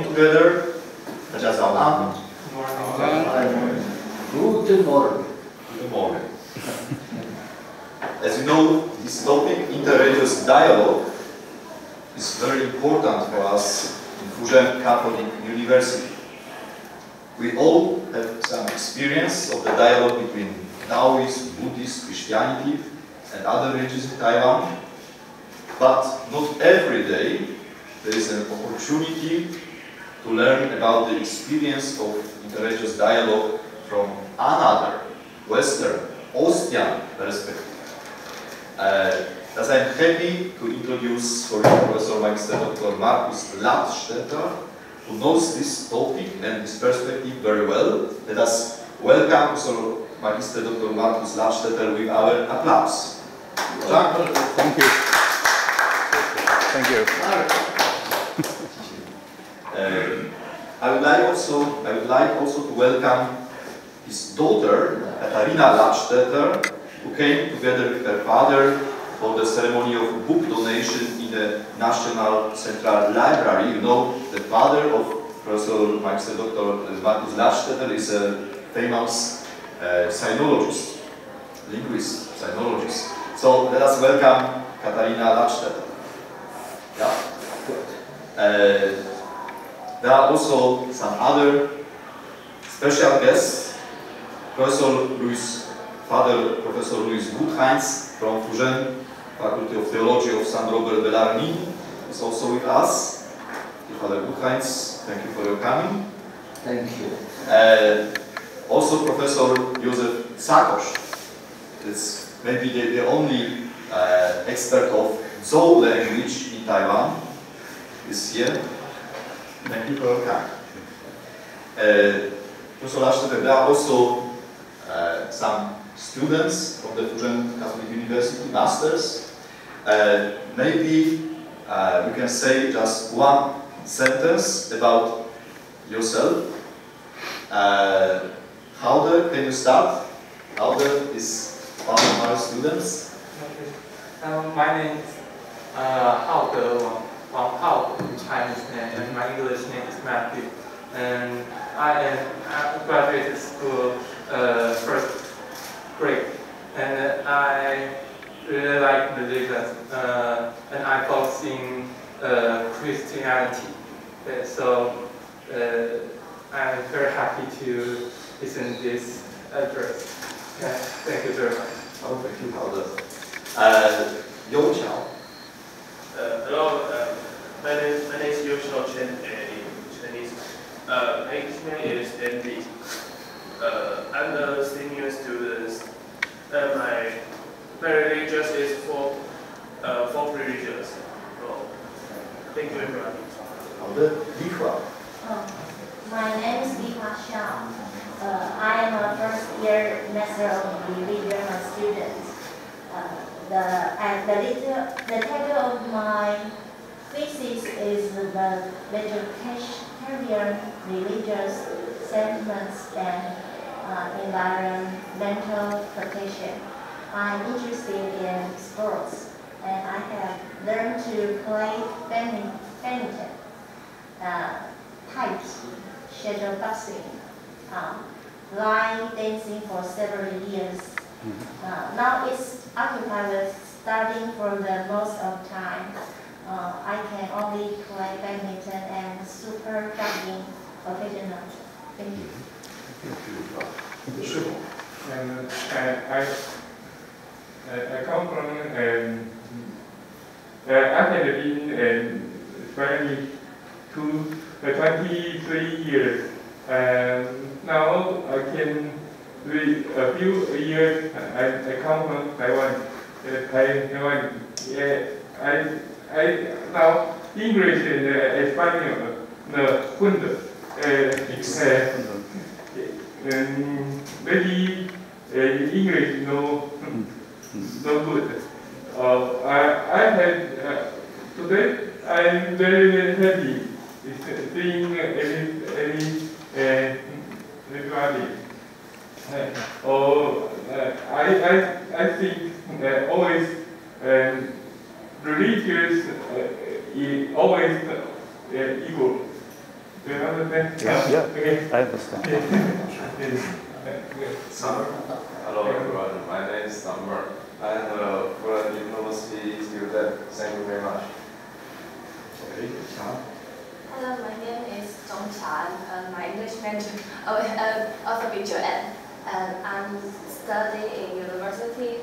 together. 大家早安。Good morning. Good morning. As you know, this topic, interreligious dialogue, is very important for us in辅仁Catholic University. We all have some experience of the dialogue between Taoist, Buddhist, Christianity, and other religions in Taiwan, but not every day there is an opportunity to learn about the experience of interreligious dialogue from another Western, Austrian perspective. Thus I'm happy to introduce for you Professor Magister Dr. Markus Ladstätter, who knows this topic and this perspective very well. Let us welcome Professor Magister Dr. Markus Ladstätter with our applause. Thank you. Thank you. I would like also to welcome his daughter, Katharina Ladstätter, who came together with her father for the ceremony of book donation in the National Central Library. You know, the father of Professor Magister Dr. Markus Ladstätter is a famous sinologist, linguist, sinologist. So let us welcome Katharina Ladstätter. Yeah. There are also some other special guests. Father Professor Louis Gutheinz from辅仁Faculty of Theology of St. Robert Bellarmine is also with us. Father Gutheinz, thank you for your coming. Thank you. Also Professor Josef Sakosz. It's maybe the only expert of Zou language in Taiwan is here. Thank you for your coming. Professor Ladstätter, there are also some students from the辅仁Catholic University, masters. Maybe you can say just one sentence about yourself. Haude, can you start? Haude is one of our students. Okay. My name is Haude Wang Hao in Chinese name, and my English name is Matthew. And I graduated school first grade, and I really like religion, and I focus in Christianity. So I'm very happy to listen to this address. Thank you very much. Oh, thank you, Haude. Hello, my name is Yoshino Chen in Chinese. My name is Andy. I'm a senior student. My religious is folk religious. So, thank you very much. My name is Li-Hua Xiao. I am a first-year Master of Religion student. The title of my thesis is the vegetarian religious sentiments and environmental protection. I'm interested in sports, and I have learned to play badminton, Tai Chi, shadow boxing, line dancing for several years. Now it's occupied with studying for the most of the time. I can only play badminton and super jogging occasionally. Thank you. And I come from I have been 23 years, and now I can a few years I come from Taiwan. Taiwan. I now English and Spanish maybe English no good. I had today I'm very happy seeing everybody. I think always religious is always equal. understand? Yeah, Okay. I understand. Hello everyone, my name is Summer. I am a辅仁University student. Thank you very much. Okay, Hello, my name is Zhong Chan. My English name also be Joanne. I'm studying in university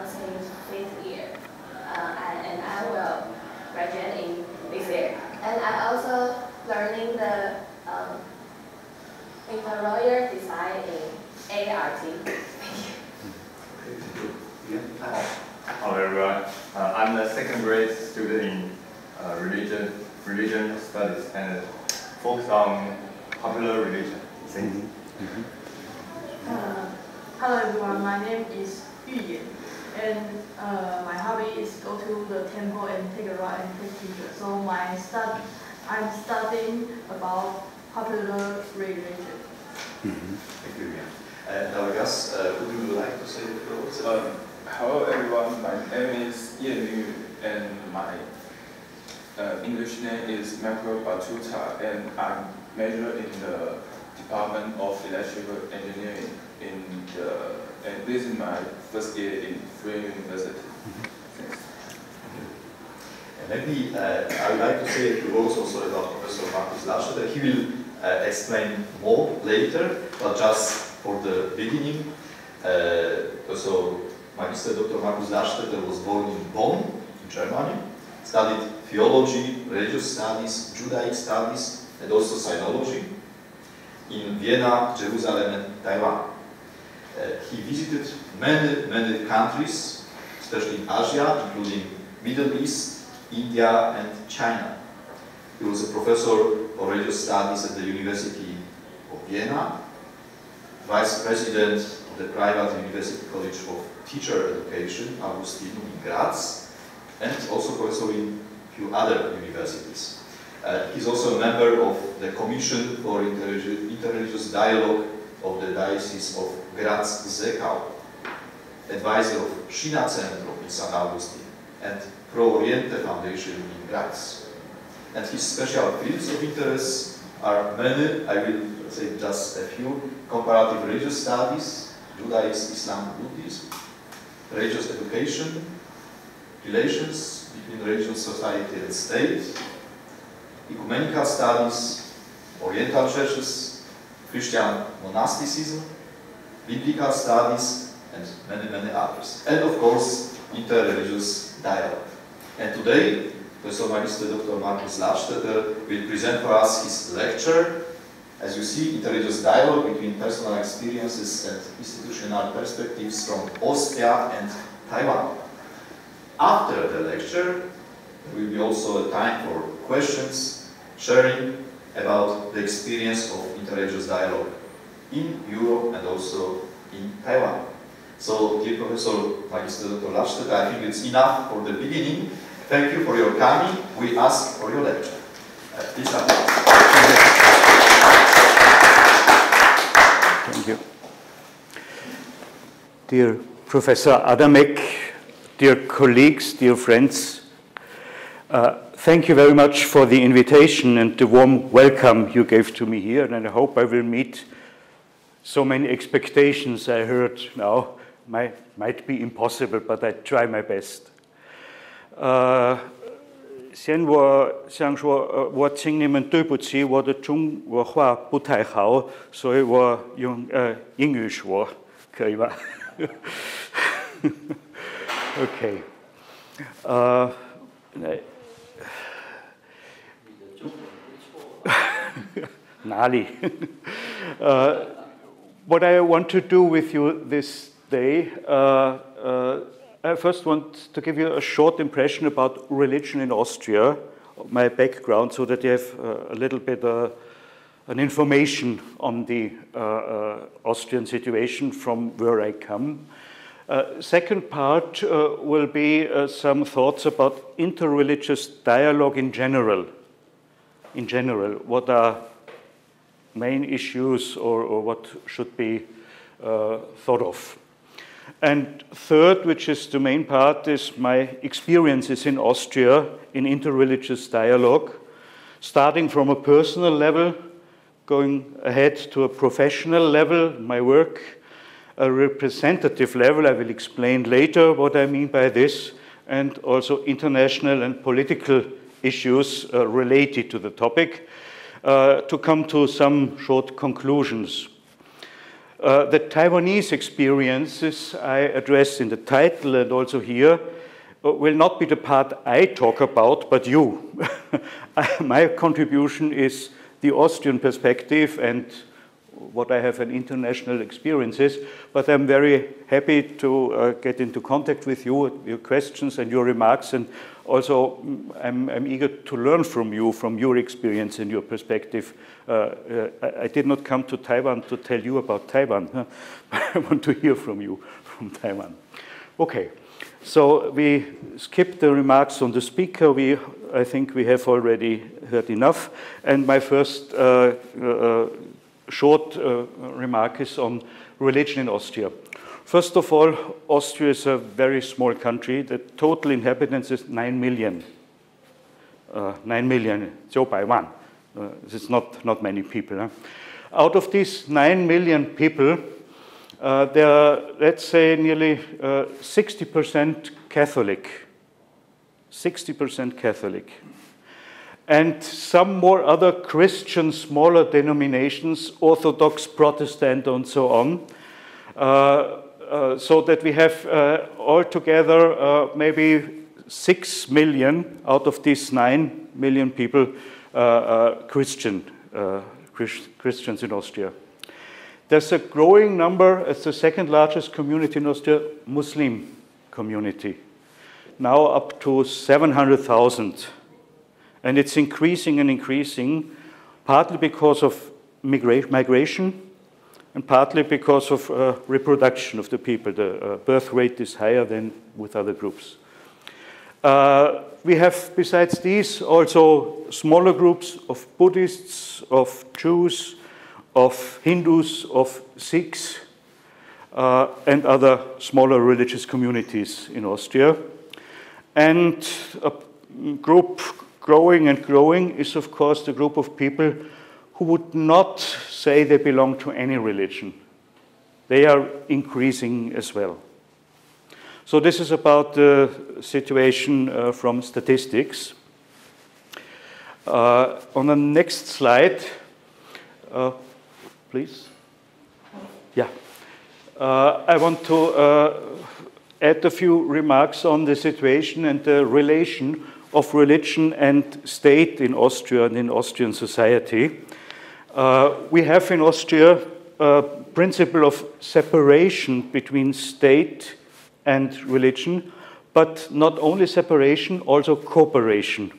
since 5th year. And I will graduate in this year. And I also learning the interior design in ART. Hello everyone, I'm a second grade student in religion studies and focus on popular religion. Thank you. Hello everyone, my name is Yu Yan, and my hobby is go to the temple and take a ride and take pictures. So I'm studying about popular religion. Thank you, Yan. Dalagas, would you like to say a few words? Hello everyone, my name is Ye Yu, and my English name is Markus Ladstätter, and I'm major in the Department of Electrical Engineering and this is my first year in Free University. Thanks. And maybe I would like to say a few words also about Professor Markus Ladstätter. He will explain more later, but just for the beginning. So Magister Dr. Markus Ladstätter was born in Bonn, in Germany, studied theology, religious studies, Judaic studies, and also sinology in Vienna, Jerusalem, and Taiwan. He visited many countries, especially in Asia, including Middle East, India, and China. He was a professor of religious studies at the University of Vienna, vice president of the private University College of Teacher Education, Augustinum in Graz, and also professor in a few other universities. He's also a member of the Commission for Interreligious Dialogue of the Diocese of Graz-Zwickau, advisor of Shina Centrum in St. Augustine, and Pro Oriente Foundation in Graz. And his special fields of interest are many. I will say just a few: comparative religious studies, Judaism, Islam, Buddhism, religious education, relations between religious society and state, ecumenical studies, Oriental churches, Christian monasticism, biblical studies, and many others. And of course, interreligious dialogue. And today, Professor Magister Dr. Markus Ladstätter will present for us his lecture. As you see, interreligious dialogue between personal experiences and institutional perspectives from Austria and Taiwan. After the lecture, there will be also a time for questions, sharing about the experience of interreligious dialogue in Europe and also in Taiwan. So, dear Professor Magister Dr. Ladstätter, I think it's enough for the beginning. Thank you for your coming. We ask for your lecture. Please applause. Thank you. Dear Professor Adamek, dear colleagues, dear friends, thank you very much for the invitation and the warm welcome you gave to me here, and I hope I will meet so many expectations I heard now. Might be impossible, but I try my best. 先我想说，我请你们对不起，我的中国话不太好，所以我用英语说，可以吗？Okay. 哪里？What I want to do with you this day, I first want to give you a short impression about religion in Austria, my background, so that you have a little bit an information on the Austrian situation from where I come. Second part will be some thoughts about interreligious dialogue in general. In general, what are main issues or what should be thought of. And third, which is the main part, is my experiences in Austria in interreligious dialogue, starting from a personal level going ahead to a professional level, my work, a representative level. I will explain later what I mean by this, and also international and political issues related to the topic, to come to some short conclusions. The Taiwanese experiences I address in the title and also here will not be the part I talk about, but you. My contribution is the Austrian perspective and what I have in international experiences, but I'm very happy to get into contact with you, your questions and your remarks, and also I'm eager to learn from you, from your experience and your perspective. I did not come to Taiwan to tell you about Taiwan. Huh? I want to hear from you from Taiwan. Okay, so we skipped the remarks on the speaker. I think we have already heard enough. And my first short remark is on religion in Austria. First of all, Austria is a very small country. The total inhabitants is 9 million. 9 million, 900,000. This is not many people. Huh? Out of these 9 million people, there are, let's say, nearly 60% Catholic. 60% Catholic. And some more other Christian, smaller denominations, Orthodox, Protestant, and so on. So that we have altogether maybe 6 million out of these 9 million people Christians in Austria. There's a growing number, as the second largest community in Austria, Muslim community. Now up to 700,000. And it's increasing and increasing, partly because of migration, and partly because of reproduction of the people. The birth rate is higher than with other groups. We have, besides these, also smaller groups of Buddhists, of Jews, of Hindus, of Sikhs, and other smaller religious communities in Austria. And a group growing and growing is, of course, the group of people who would not say they belong to any religion. They are increasing as well. So this is about the situation from statistics. On the next slide, please. Yeah. I want to add a few remarks on the situation and the relation of religion and state in Austria and in Austrian society. We have in Austria a principle of separation between state and religion, but not only separation, also cooperation.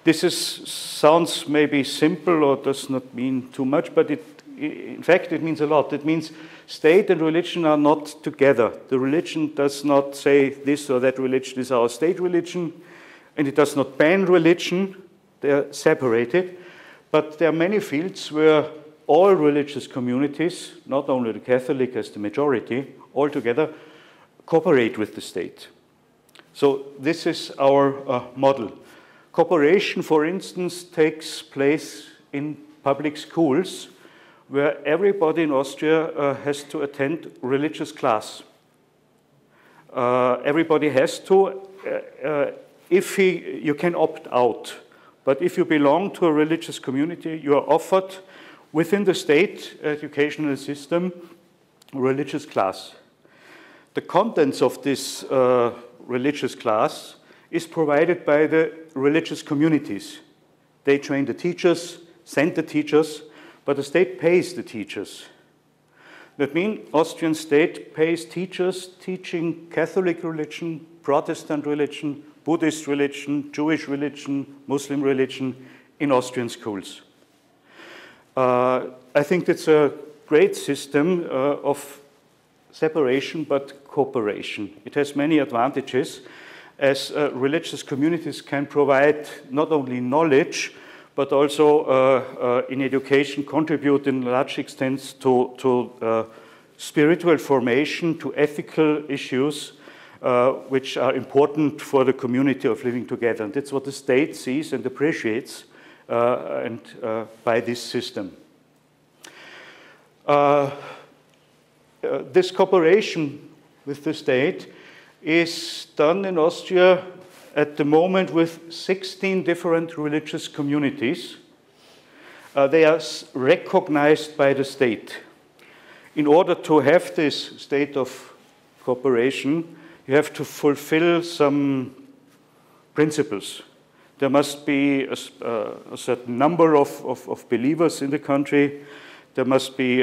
This sounds maybe simple or does not mean too much, but in fact it means a lot. It means state and religion are not together. The religion does not say this or that religion is our state religion, and it does not ban religion. They are separated. But there are many fields where all religious communities, not only the Catholic as the majority, all together cooperate with the state. So this is our model. Cooperation, for instance, takes place in public schools where everybody in Austria has to attend religious class. Everybody has to, you can opt out. But if you belong to a religious community, you are offered within the state educational system religious class. The contents of this religious class is provided by the religious communities. They train the teachers, send the teachers, but the state pays the teachers. That means Austrian state pays teachers teaching Catholic religion, Protestant religion, Buddhist religion, Jewish religion, Muslim religion in Austrian schools. I think it's a great system of separation but cooperation. It has many advantages, as religious communities can provide not only knowledge but also in education contribute in large extent to spiritual formation, to ethical issues which are important for the community of living together. And that's what the state sees and appreciates and by this system. This cooperation with the state is done in Austria at the moment with 16 different religious communities. They are recognized by the state. In order to have this state of cooperation, you have to fulfill some principles. There must be a certain number of believers in the country. There must be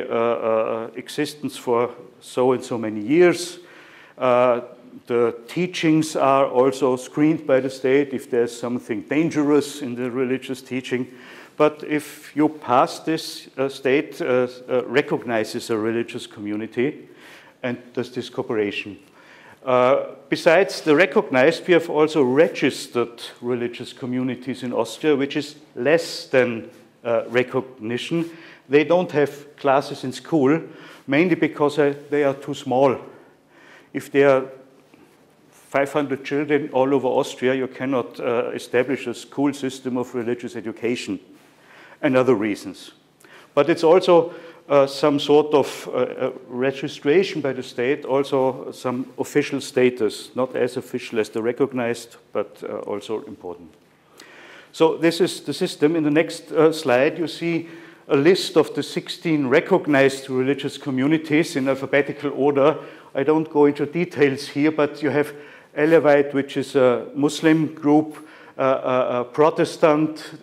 existence for so and so many years. The teachings are also screened by the state if there's something dangerous in the religious teaching. But if you pass this, state recognizes a religious community and does this cooperation. Besides the recognized, we have also registered religious communities in Austria, which is less than recognition. They don't have classes in school, mainly because they are too small. If there are 500 children all over Austria, you cannot establish a school system of religious education, and other reasons. But it's also some sort of registration by the state, also some official status, not as official as the recognized, but also important. So this is the system. In the next slide, you see a list of the 16 recognized religious communities in alphabetical order. I don't go into details here, but you have Alevite, which is a Muslim group, Protestant,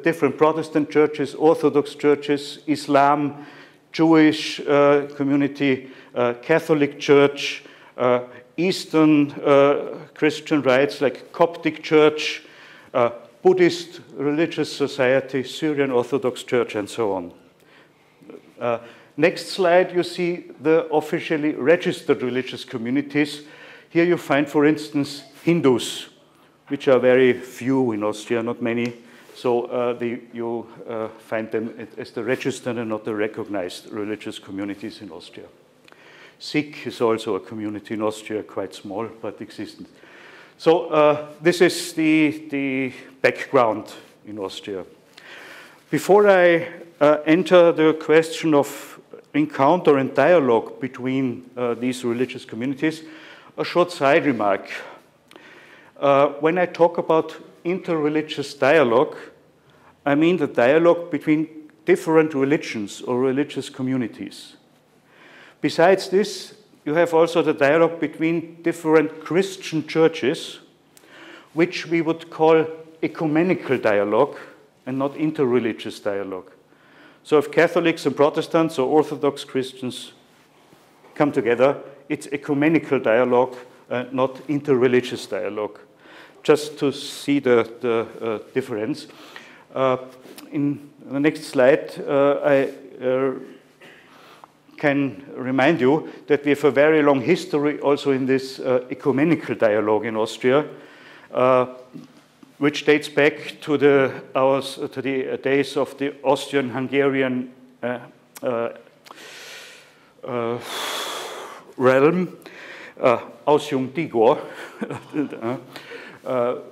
different Protestant churches, Orthodox churches, Islam, Jewish community, Catholic Church, Eastern Christian rites like Coptic Church, Buddhist Religious Society, Syrian Orthodox Church, and so on. Next slide, you see the officially registered religious communities. Here you find, for instance, Hindus, which are very few in Austria, not many. So you find them as the registered and not the recognized religious communities in Austria. Sikh is also a community in Austria, quite small, but existent. So this is the background in Austria. Before I enter the question of encounter and dialogue between these religious communities, a short side remark. When I talk about interreligious dialogue, I mean the dialogue between different religions or religious communities. Besides this, you have also the dialogue between different Christian churches, which we would call ecumenical dialogue and not interreligious dialogue. So if Catholics and Protestants or Orthodox Christians come together, it's ecumenical dialogue, not interreligious dialogue. Just to see the difference. In the next slide, I can remind you that we have a very long history also in this ecumenical dialogue in Austria, which dates back to the days of the Austrian-Hungarian realm, Ausjung-Tigor,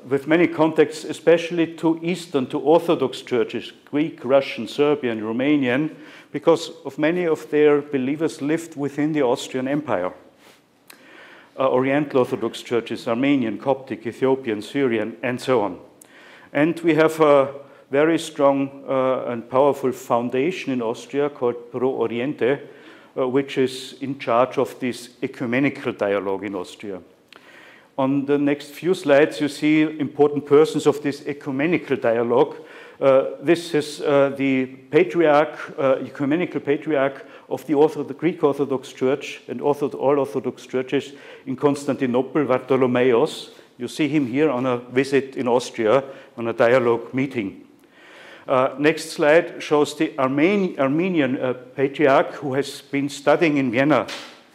with many contacts, especially to Eastern, to Orthodox churches, Greek, Russian, Serbian, Romanian, because of many of their believers lived within the Austrian Empire. Oriental Orthodox churches, Armenian, Coptic, Ethiopian, Syrian, and so on. And we have a very strong and powerful foundation in Austria called Pro Oriente, which is in charge of this ecumenical dialogue in Austria. On the next few slides, you see important persons of this ecumenical dialogue. This is the patriarch, ecumenical patriarch of the Greek Orthodox Church and all Orthodox churches in Constantinople, Bartholomeos. You see him here on a visit in Austria, on a dialogue meeting. Next slide shows the Armenian patriarch who has been studying in Vienna,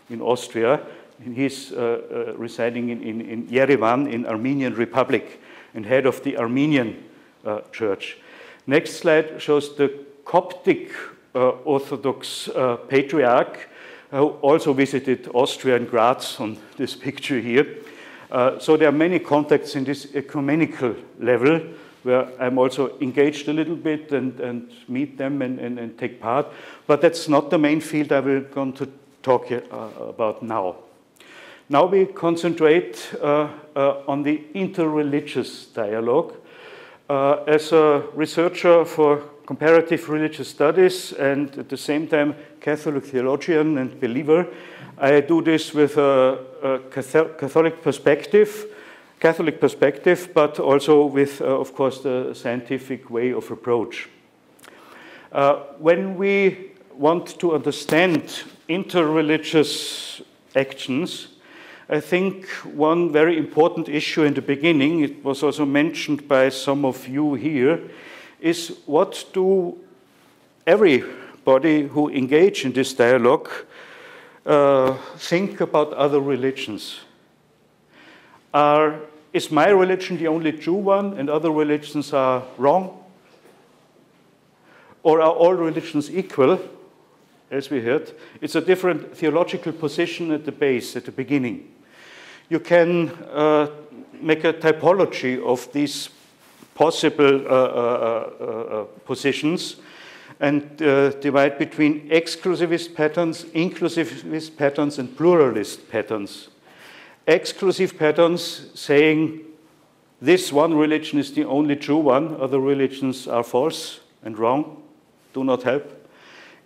in Austria. He's residing in Yerevan, in Armenian Republic, and head of the Armenian church. Next slide shows the Coptic Orthodox patriarch, who also visited Austria and Graz on this picture here. So there are many contacts in this ecumenical level, where I'm also engaged a little bit and meet them and take part. But that's not the main field I will going to talk about now. Now we concentrate on the interreligious dialogue. As a researcher for comparative religious studies and at the same time Catholic theologian and believer, I do this with a Catholic perspective, but also with, of course, the scientific way of approach. When we want to understand interreligious actions, I think one very important issue in the beginning, it was also mentioned by some of you here, is what do everybody who engage in this dialogue think about other religions? Is my religion the only true one and other religions are wrong? Or are all religions equal, as we heard? It's a different theological position at the base, at the beginning. You can make a typology of these possible positions and divide between exclusivist patterns, inclusivist patterns, and pluralist patterns. Exclusive patterns saying this one religion is the only true one, other religions are false and wrong, do not help.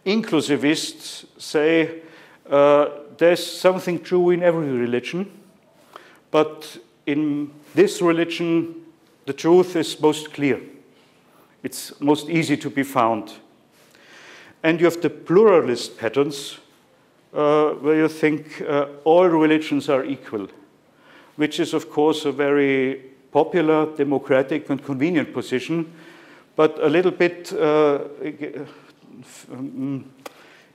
Inclusivists say there's something true in every religion, but in this religion, the truth is most clear. It's most easy to be found. And you have the pluralist patterns, where you think all religions are equal, which is, of course, a very popular, democratic, and convenient position, but a little bit,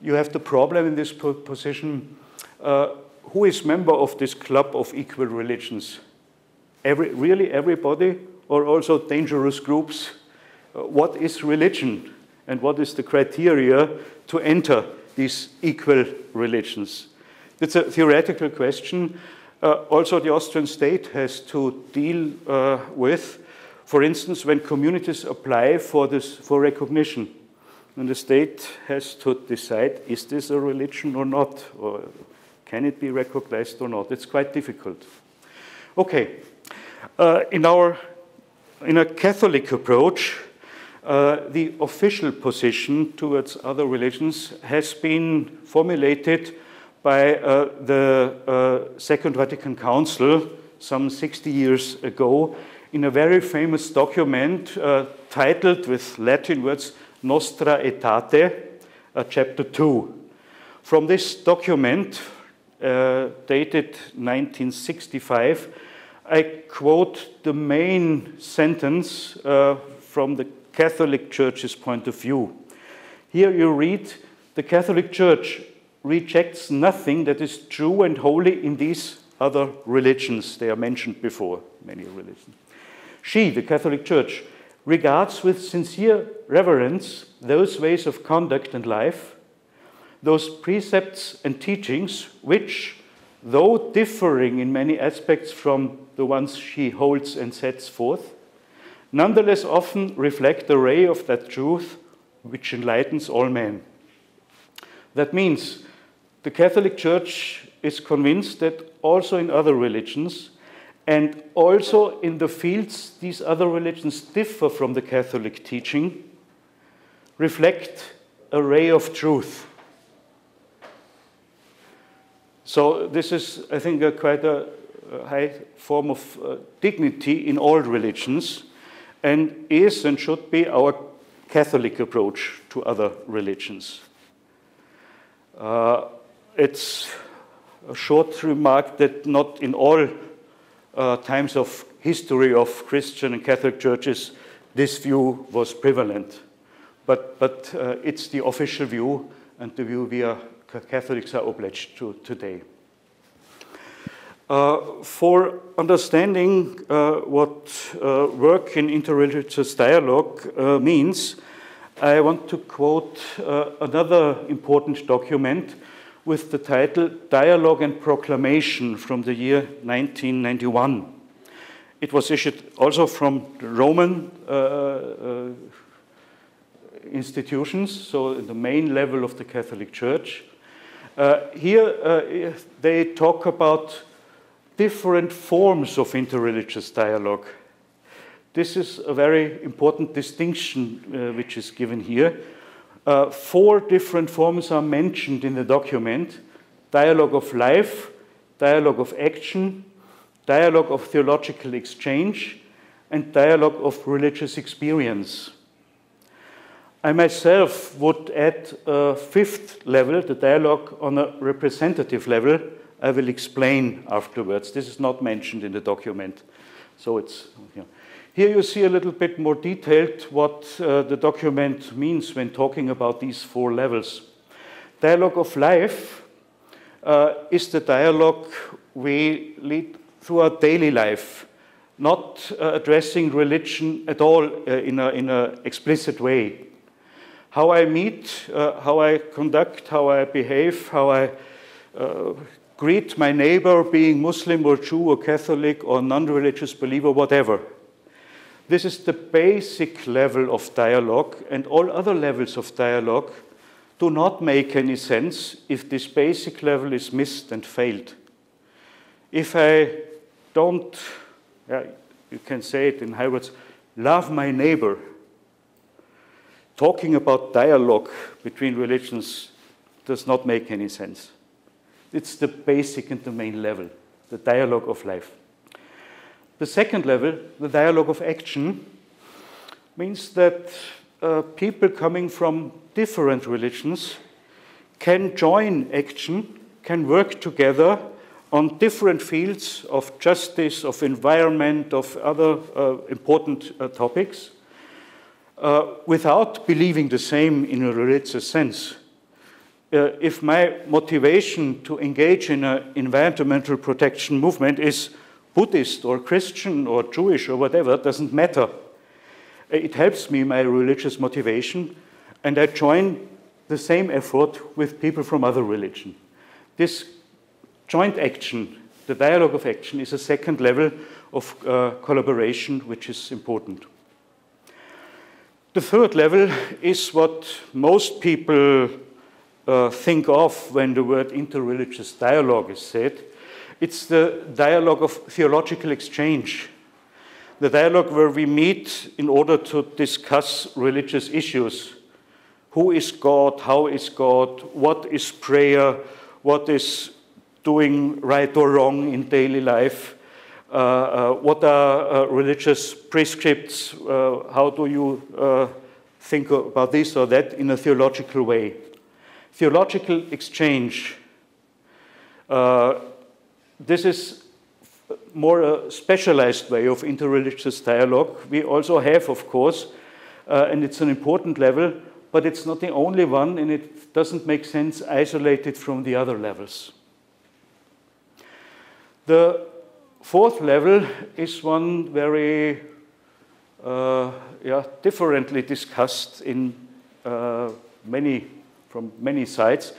you have the problem in this position, who is member of this club of equal religions? Really everybody, or also dangerous groups? What is religion, and what is the criteria to enter these equal religions? It's a theoretical question. Also, the Austrian state has to deal with, for instance, when communities apply for recognition. And the state has to decide, is this a religion or not? Or can it be recognized or not? It's quite difficult. Okay. In a Catholic approach, the official position towards other religions has been formulated by the Second Vatican Council some 60 years ago in a very famous document titled with Latin words Nostra Aetate, chapter 2. From this document, dated 1965, I quote the main sentence from the Catholic Church's point of view. Here you read, the Catholic Church rejects nothing that is true and holy in these other religions. They are mentioned before, many religions. She, the Catholic Church, regards with sincere reverence those ways of conduct and life, those precepts and teachings which, though differing in many aspects from the ones she holds and sets forth, nonetheless often reflect the ray of that truth which enlightens all men. That means the Catholic Church is convinced that also in other religions, and also in the fields these other religions differ from the Catholic teaching, reflect a ray of truth. So this is, I think, quite a high form of dignity in all religions, and is and should be our Catholic approach to other religions. It's a short remark that not in all times of history of Christian and Catholic churches this view was prevalent. But it's the official view and the view we are Catholics are obliged to today. For understanding what work in interreligious dialogue means, I want to quote another important document with the title Dialogue and Proclamation from the year 1991. It was issued also from the Roman institutions, so the main level of the Catholic Church. Here they talk about different forms of interreligious dialogue. This is a very important distinction which is given here. 4 different forms are mentioned in the document: dialogue of life, dialogue of action, dialogue of theological exchange, and dialogue of religious experience. I myself would add a 5th level, the dialogue on a representative level. I will explain afterwards. This is not mentioned in the document. So it's, Here you see a little bit more detailed what the document means when talking about these 4 levels. Dialogue of life is the dialogue we lead through our daily life, not addressing religion at all in an explicit way. How I meet, how I conduct, how I behave, how I greet my neighbor, being Muslim or Jew or Catholic or non-religious believer, whatever. This is the basic level of dialogue, and all other levels of dialogue do not make any sense if this basic level is missed and failed. If I don't, you can say it in high words, love my neighbor, talking about dialogue between religions does not make any sense. It's the basic and the main level, the dialogue of life. The second level, the dialogue of action, means that people coming from different religions can join action, can work together on different fields of justice, of environment, of other important topics, without believing the same in a religious sense. If my motivation to engage in an environmental protection movement is Buddhist or Christian or Jewish or whatever, it doesn't matter. It helps me, my religious motivation, and I join the same effort with people from other religions. This joint action, the dialogue of action, is a second level of collaboration which is important. The third level is what most people think of when the word interreligious dialogue is said. It's the dialogue of theological exchange, the dialogue where we meet in order to discuss religious issues. Who is God? How is God? What is prayer? What is doing right or wrong in daily life? What are religious prescripts? How do you think about this or that in a theological way? Theological exchange. This is more a specialized way of interreligious dialogue. We also have, of course, and it's an important level, but it's not the only one, and it doesn't make sense isolated from the other levels. The fourth level is one very differently discussed in from many sides,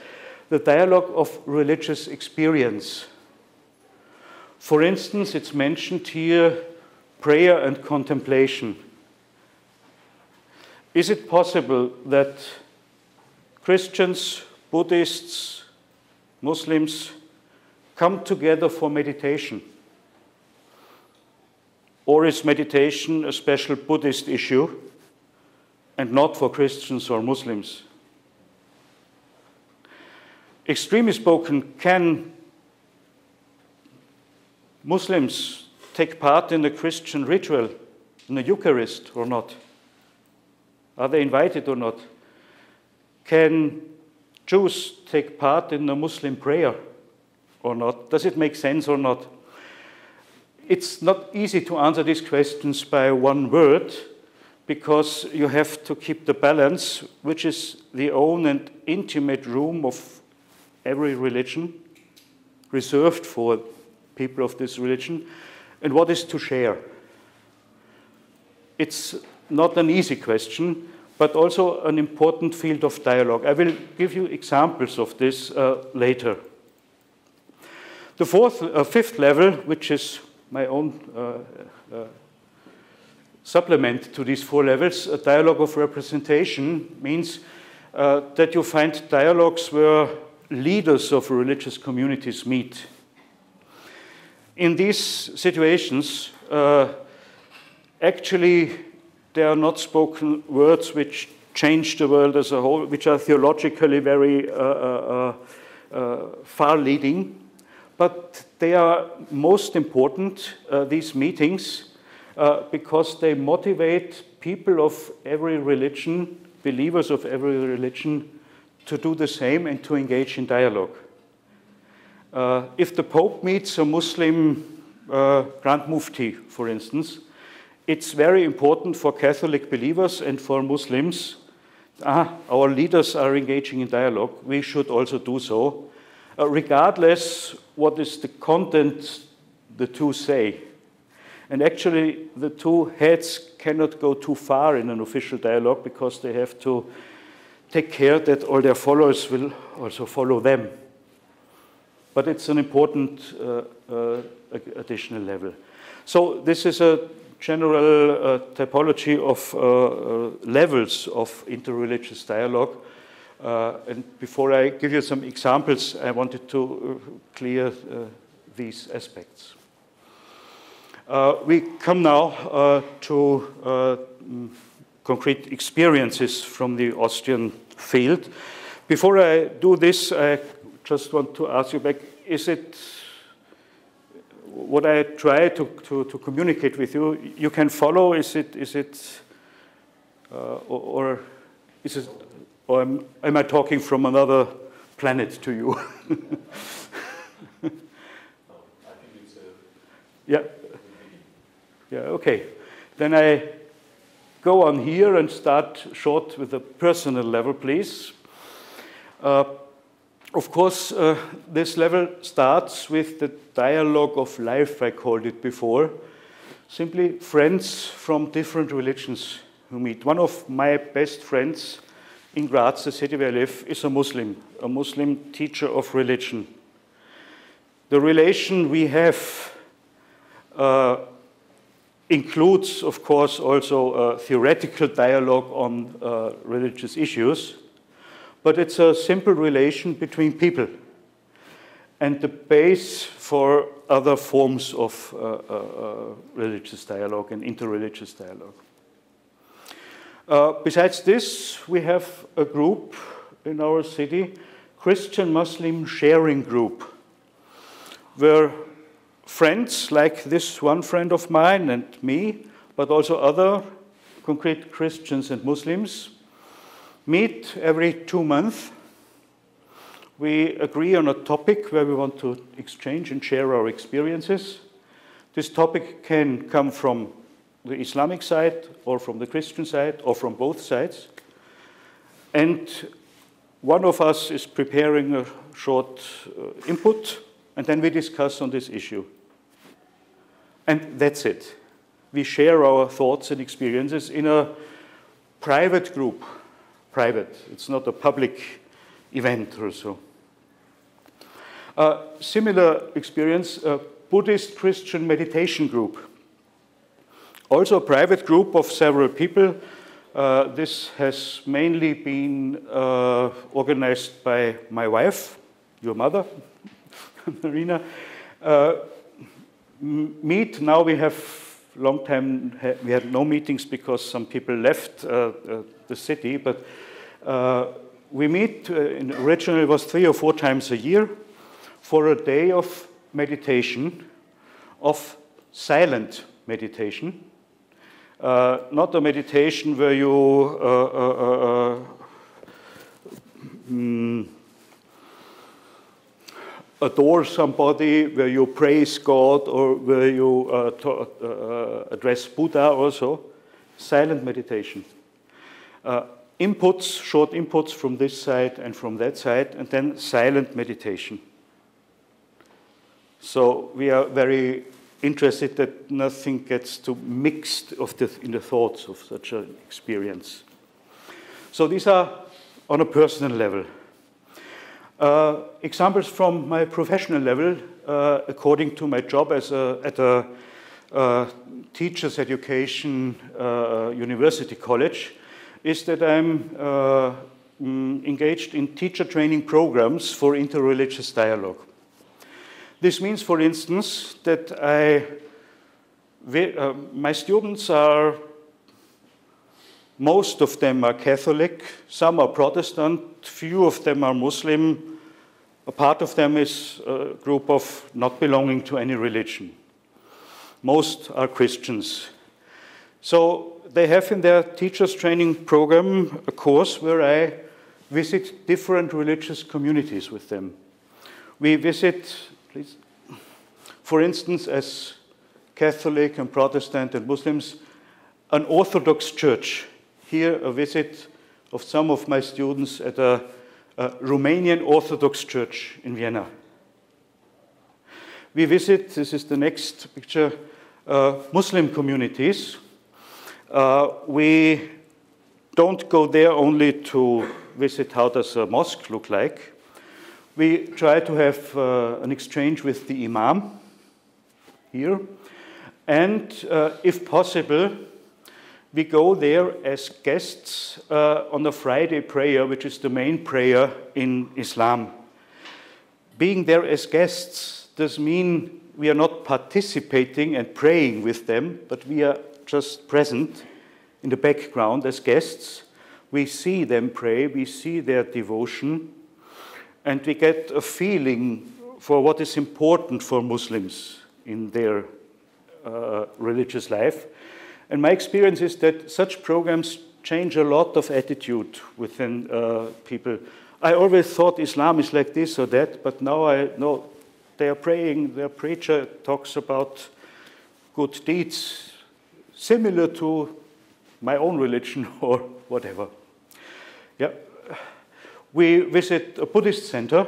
the dialogue of religious experience. For instance, it's mentioned here, prayer and contemplation. Is it possible that Christians, Buddhists, Muslims come together for meditation? Or is meditation a special Buddhist issue and not for Christians or Muslims? Extremely spoken, can Muslims take part in the Christian ritual, in the Eucharist or not? Are they invited or not? Can Jews take part in the Muslim prayer or not? Does it make sense or not? It's not easy to answer these questions by one word, because you have to keep the balance, which is the own and intimate room of every religion, reserved for people of this religion, and what is to share. It's not an easy question, but also an important field of dialogue. I will give you examples of this later. The fifth level, which is my own supplement to these 4 levels. A dialogue of representation means that you find dialogues where leaders of religious communities meet. In these situations, actually, there are not spoken words which change the world as a whole, which are theologically very far-leading, but they are most important, these meetings, because they motivate people of every religion, believers of every religion, to do the same and to engage in dialogue. If the Pope meets a Muslim Grand Mufti, for instance, it's very important for Catholic believers and for Muslims. Our leaders are engaging in dialogue. We should also do so, regardless what is the content the two say. And actually, the two heads cannot go too far in an official dialogue because they have to take care that all their followers will also follow them. But it's an important additional level. So this is a general typology of levels of interreligious dialogue. And before I give you some examples, I wanted to clear these aspects. We come now to concrete experiences from the Austrian field. Before I do this, I just want to ask you back, is it what I try to communicate with you, you can follow? Or am I talking from another planet to you? Yeah. Yeah, okay. Then I go on here and start short with a personal level, please. Of course, this level starts with the dialogue of life, I called it before. Simply friends from different religions who meet. One of my best friends in Graz, the city where I live, is a Muslim teacher of religion. The relation we have includes, of course, also a theoretical dialogue on religious issues, but it's a simple relation between people and the base for other forms of religious dialogue and interreligious dialogue. Besides this, we have a group in our city, Christian-Muslim Sharing Group, where friends like this one friend of mine and me, but also other concrete Christians and Muslims, meet every 2 months. We agree on a topic where we want to exchange and share our experiences. This topic can come from the Islamic side or from the Christian side or from both sides. And one of us is preparing a short input, and then we discuss on this issue. And that's it. We share our thoughts and experiences in a private group. Private. It's not a public event or so. Similar experience, a Buddhist Christian meditation group. Also a private group of several people. This has mainly been organized by my wife, your mother, Marina. Now we have long time, we had no meetings because some people left the city, but we meet, originally it was 3 or 4 times a year for a day of meditation, of silent meditation. Not a meditation where you adore somebody, where you praise God, or where you address Buddha also. Silent meditation. Inputs, short inputs from this side and from that side, and then silent meditation. So we are very interested that nothing gets too mixed in the thoughts of such an experience. So these are on a personal level. Examples from my professional level, according to my job at a teacher's education university college, is that I'm engaged in teacher training programs for interreligious dialogue. This means, for instance, that my students are, most of them are Catholic, some are Protestant, few of them are Muslim, a part of them is a group of not belonging to any religion. Most are Christians. So they have in their teachers training program a course where I visit different religious communities with them. We visit, please, for instance, as Catholic and Protestant and Muslims, an Orthodox church. Here a visit of some of my students at a Romanian Orthodox church in Vienna. We visit, this is the next picture, Muslim communities. We don't go there only to visit how does a mosque look like. We try to have an exchange with the imam here. And if possible, we go there as guests on a Friday prayer, which is the main prayer in Islam. Being there as guests does mean we are not participating and praying with them, but we are just present in the background as guests. We see them pray, we see their devotion, and we get a feeling for what is important for Muslims in their religious life. And my experience is that such programs change a lot of attitude within people. I always thought Islam is like this or that, but now I know they are praying, their preacher talks about good deeds, similar to my own religion or whatever. Yeah. We visit a Buddhist center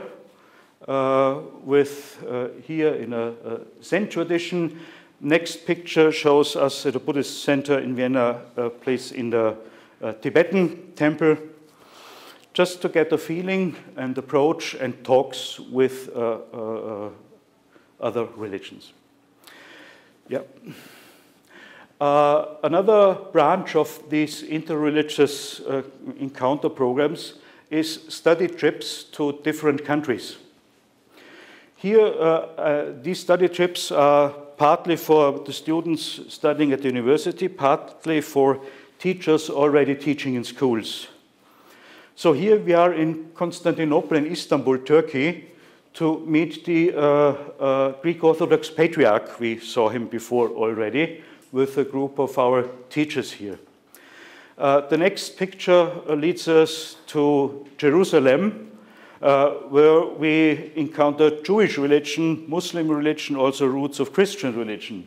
here in a Zen tradition. Next picture shows us at a Buddhist center in Vienna, a place in the Tibetan temple, just to get a feeling and approach and talks with other religions. Yeah. Another branch of these interreligious encounter programs is study trips to different countries. Here, these study trips are partly for the students studying at the university, partly for teachers already teaching in schools. So here we are in Constantinople in Istanbul, Turkey, to meet the Greek Orthodox Patriarch. We saw him before already with a group of our teachers here. The next picture leads us to Jerusalem, where we encounter Jewish religion, Muslim religion, also roots of Christian religion.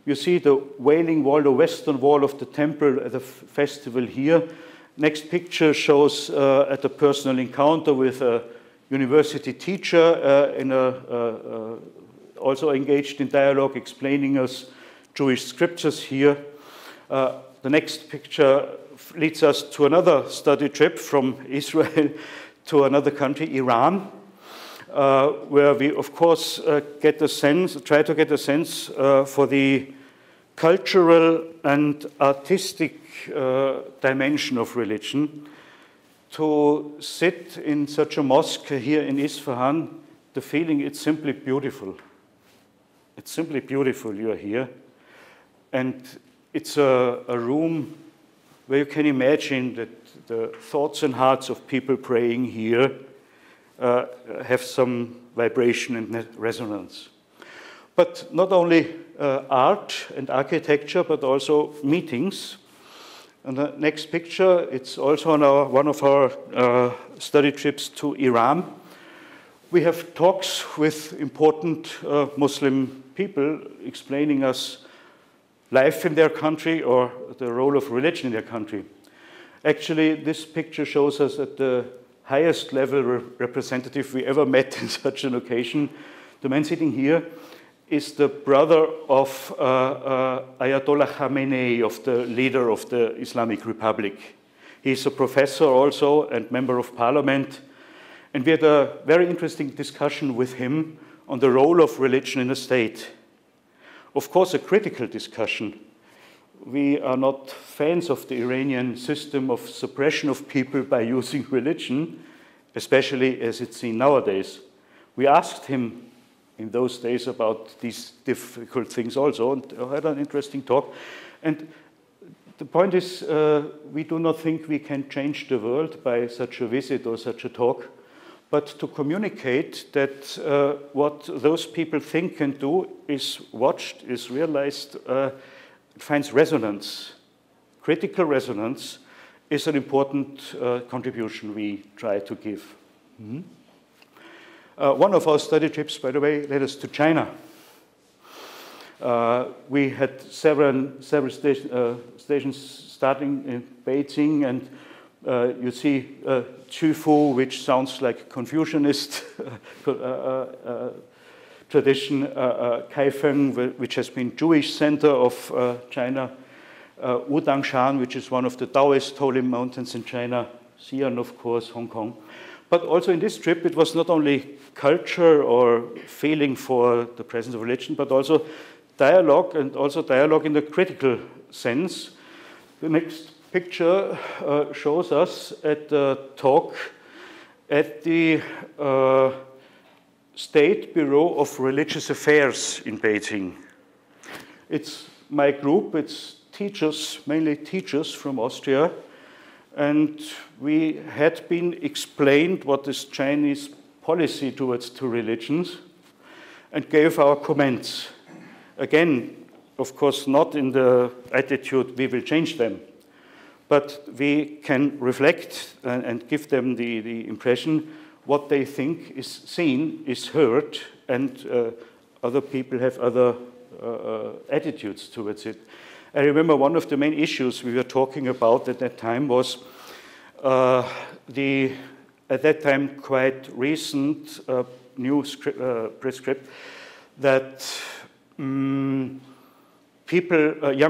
You see the Wailing Wall, the western wall of the temple at the festival here. Next picture shows at a personal encounter with a university teacher also engaged in dialogue, explaining us Jewish scriptures here. The next picture leads us to another study trip from Israel to another country, Iran, where we, of course, try to get a sense for the cultural and artistic dimension of religion. To sit in such a mosque here in Isfahan, the feeling it's simply beautiful. It's simply beautiful you are here. And it's a room where you can imagine that the thoughts and hearts of people praying here have some vibration and resonance. But not only art and architecture, but also meetings. And the next picture, it's also on one of our study trips to Iran. We have talks with important Muslim people explaining us life in their country or the role of religion in their country. Actually, this picture shows us at the highest level representative we ever met in such an occasion. The man sitting here is the brother of Ayatollah Khamenei, of the leader of the Islamic Republic. He's a professor also and member of parliament. And we had a very interesting discussion with him on the role of religion in the state. Of course, a critical discussion. We are not fans of the Iranian system of suppression of people by using religion, especially as it's seen nowadays. We asked him in those days about these difficult things also, and had an interesting talk. And the point is, we do not think we can change the world by such a visit or such a talk, but to communicate that what those people think and do is watched, is realized, finds resonance. Critical resonance is an important contribution we try to give. Mm-hmm. One of our study trips, by the way, led us to China. We had several stations starting in Beijing, and you see Qufu, which sounds like Confucianist tradition, Kaifeng, which has been Jewish center of China, Wudangshan, which is one of the Taoist holy mountains in China, Xi'an, of course, Hong Kong. But also in this trip, it was not only culture or feeling for the presence of religion, but also dialogue, and also dialogue in the critical sense. The next picture shows us at the talk at the State Bureau of Religious Affairs in Beijing. It's my group, it's teachers, mainly teachers from Austria, and we had been explained what is Chinese policy towards two religions and gave our comments. Again, of course, not in the attitude we will change them, but we can reflect and give them the impression what they think is seen, is heard, and other people have other attitudes towards it. I remember one of the main issues we were talking about at that time was the, at that time, quite recent new prescript that young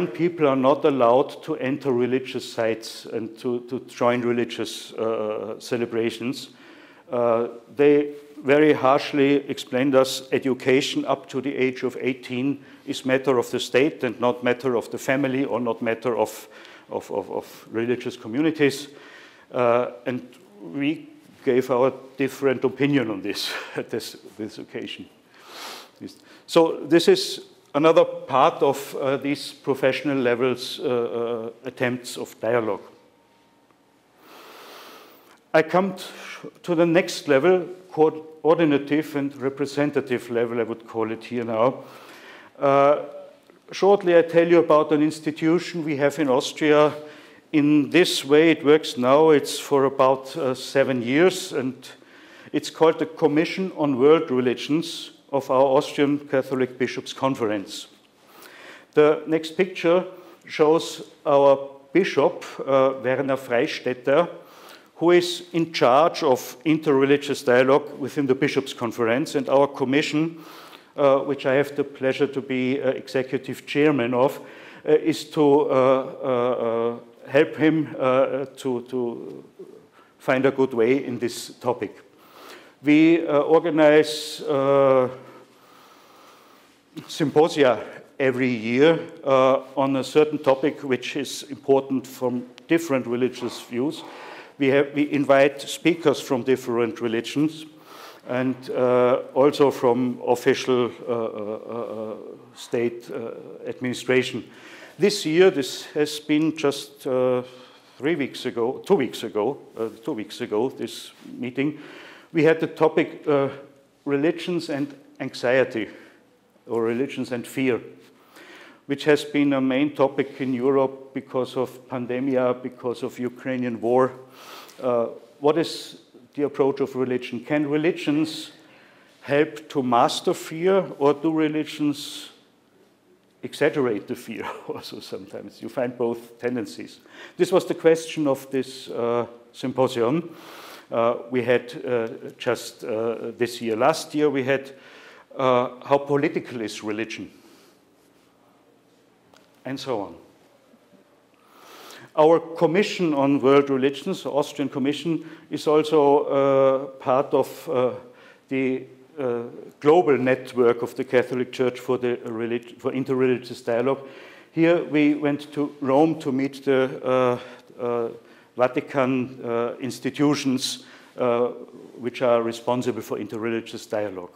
people are not allowed to enter religious sites and to join religious celebrations. They very harshly explained us education up to the age of 18 is matter of the state and not matter of the family or not matter of religious communities. And we gave our different opinion on this at this occasion. So this is another part of these professional levels attempts of dialogue. I come to the next level, coordinative and representative level, I would call it here now. Shortly, I tell you about an institution we have in Austria. In this way it works now, it's for about 7 years, and it's called the Commission on World Religions of our Austrian Catholic Bishops' Conference. The next picture shows our bishop, Werner Freistetter, who is in charge of interreligious dialogue within the Bishops' Conference, and our commission, which I have the pleasure to be executive chairman of, is to help him to find a good way in this topic. We organize symposia every year on a certain topic which is important from different religious views. We invite speakers from different religions and also from official state administration. This year, this has been just 2 weeks ago, this meeting, we had the topic religions and anxiety, or religions and fear, which has been a main topic in Europe because of pandemic, because of Ukrainian war. What is the approach of religion? Can religions help to master fear, or do religions exaggerate the fear also sometimes? You find both tendencies. This was the question of this symposium we had just this year. Last year we had how political is religion, and so on. Our Commission on World Religions, the Austrian Commission, is also part of the global network of the Catholic Church for interreligious dialogue. Here we went to Rome to meet the Vatican institutions which are responsible for interreligious dialogue.